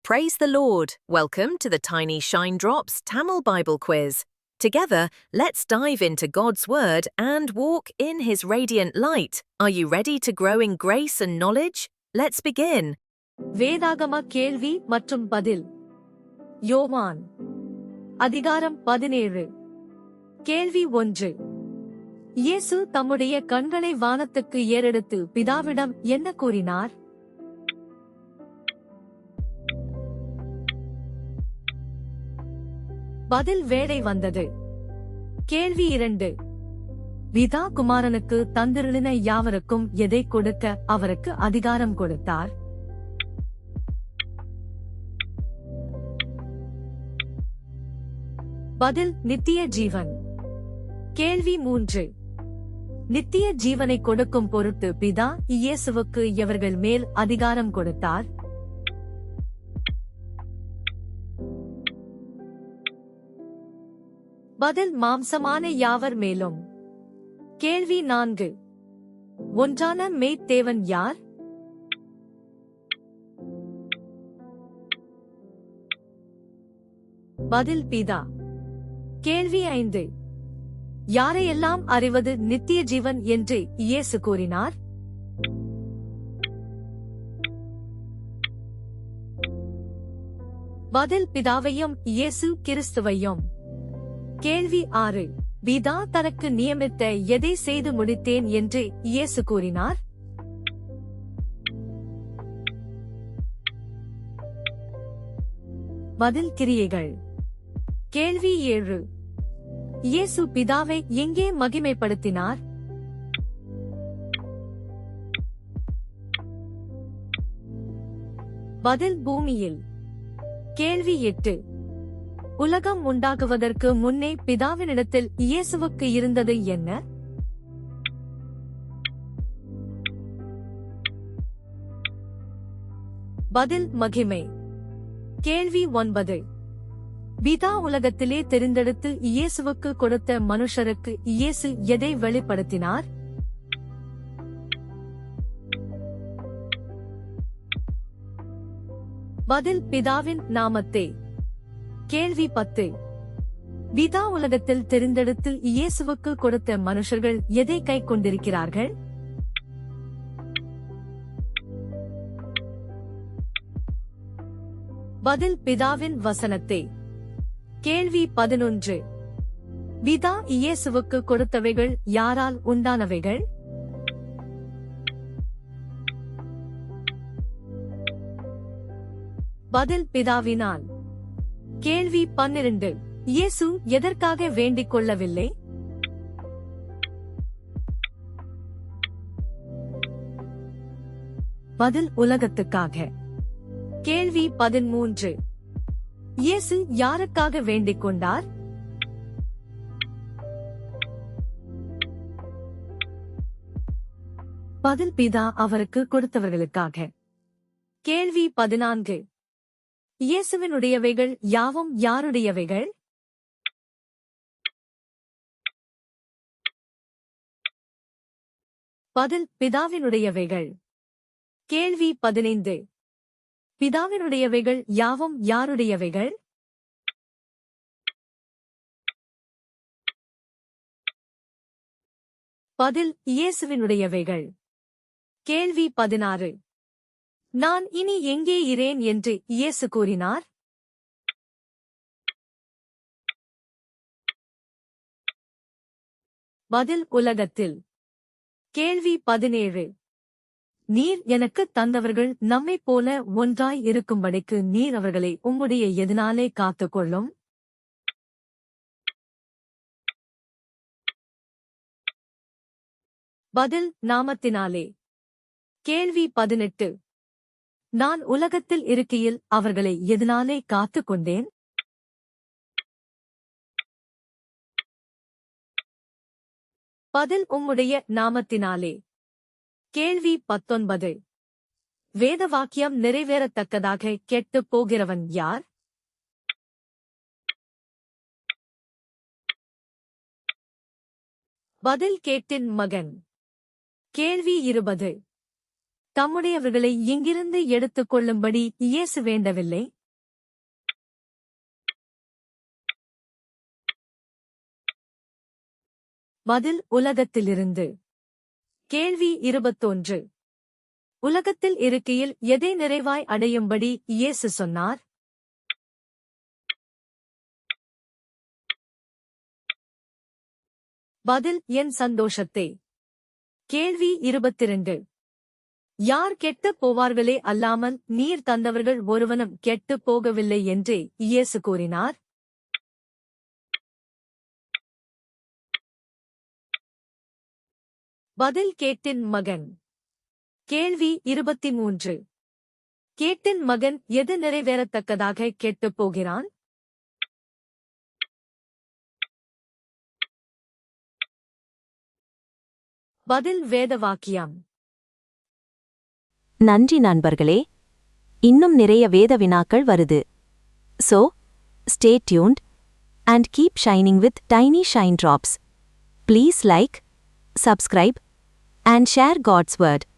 Praise the Lord! Welcome to the Tiny Shine Drops Tamil Bible Quiz. Together, let's dive into God's Word and walk in His radiant light. Are you ready to grow in grace and knowledge? Let's begin. வேதாகம கேள்வி மற்றும் பதில். யோவான் அதிகாரம் 17. கேள்வி 1. இயேசு தம்முடைய கண்களை வானத்துக்கு ஏறெடுத்து பிதாவிடம் என்ன கூறினார்? பதில் வேளை வந்தது. கேள்வி 2. பிதா குமாரனுக்கு தந்திருளின யாவருக்கும் எதை கொடுக்க அவருக்கு அதிகாரம் கொடுத்தார்? பதில் நித்திய ஜீவன். கேள்வி 3. நித்திய ஜீவனை கொடுக்கும் பொருட்டு பிதா இயேசுவுக்கு எவர்கள் மேல் அதிகாரம் கொடுத்தார்? பதில் மாம்சமான யாவர் மேலும். கேள்வி 4. ஒன்றான மெய்த்தேவன் யார்? பதில் பிதா. கேள்வி 5. யாரையெல்லாம் அறிவது நித்திய ஜீவன் என்று இயேசு கூறினார்? பதில் பிதாவையும் இயேசு கிறிஸ்துவையும். கேள்வி 6. பிதா தனக்கு நியமித்த எதை செய்து முடித்தேன் என்று இயேசு கூறினார்? பதில் கிரியைகள். கேள்வி 7. இயேசு பிதாவை எங்கே மகிமைப்படுத்தினார்? பதில் பூமியில். கேள்வி 8. உலகம் உண்டாகுவதற்கு முன்னே பிதாவினிடத்தில் இயேசுவுக்கு இருந்தது என்ன? பதில் மகிமை. கேள்வி 9. பிதா உலகத்திலே தெரிந்தெடுத்து இயேசுவுக்கு கொடுத்த மனுஷருக்கு இயேசு எதை வெளிப்படுத்தினார்? பதில் பிதாவின் நாமத்தை. கேள்வி 10. பிதா உலகத்தில் தெரிந்தெடுத்து இயேசுவுக்கு கொடுத்த மனுஷர்கள் எதை கை கொண்டிருக்கிறார்கள்? பதில் பிதாவின் வசனத்தை. கேள்வி 11. பிதா இயேசுவுக்கு கொடுத்தவைகள் யாரால் உண்டானவைகள்? பதில் பிதாவினால். கேள்வி 12. இயேசு எதற்காக வேண்டிக் கொள்ளவில்லை? பதில் உலகத்துக்காக. கேள்வி 13. இயேசு யாருக்காக வேண்டிக் கொண்டார்? பதில் பிதா அவருக்கு கொடுத்தவர்களுக்காக. கேள்வி 14. இயேசுவினுடையவைகள் யாவும் யாருடையவைகள்? பதில் பிதாவினுடையவைகள். கேள்வி 15. பிதாவினுடையவைகள் யாவும் யாருடையவைகள்? பதில் இயேசுவினுடையவைகள். கேள்வி 16. நான் இனி எங்கே இரேன் என்று இயேசு கூறினார்? பதில் உலகத்தில். கேள்வி 17. நீர் எனக்கு தந்தவர்கள் நம்மைப் போல ஒன்றாய் இருக்கும்படிக்கு நீர் அவர்களை உம்முடைய எதனாலே காத்துக்கொள்ளும்? பதில் நாமத்தினாலே. கேள்வி 18. நான் உலகத்தில் இருக்கையில் அவர்களை எதனாலே காத்துக் கொண்டேன்? பதில் உம்முடைய நாமத்தினாலே. கேள்வி 19. வேத வாக்கியம் நிறைவேறத்தக்கதாக கெட்டுப் போகிறவன் யார்? பதில் கேட்டின் மகன். கேள்வி 20. தம்முடையவர்களை இங்கிருந்து எடுத்துக் கொள்ளும்படி இயேசு வேண்டவில்லை. பதில் உலகத்திலிருந்து. கேள்வி 21. உலகத்தில் இருக்கையில் எதை நிறைவாய் அடையும்படி இயேசு சொன்னார்? பதில் என் சந்தோஷத்தை. கேள்வி 22. யார் கெட்டுப் போவார்களே அல்லாமல் நீர் தந்தவர்கள் ஒருவனும் கெட்டுப் போகவில்லை என்றே இயேசு கூறினார். பதில் கேட்டின் மகன். கேள்வி 23. கேட்டின் மகன் எது நிறைவேறத்தக்கதாக கெட்டுப் போகிறான்? பதில் வேதவாக்கியம். நன்றி நண்பர்களே, இன்னும் நிறைய வேத வினாக்கள் வருது. So, stay tuned and keep shining with tiny shine drops. Please like, subscribe and share God's word.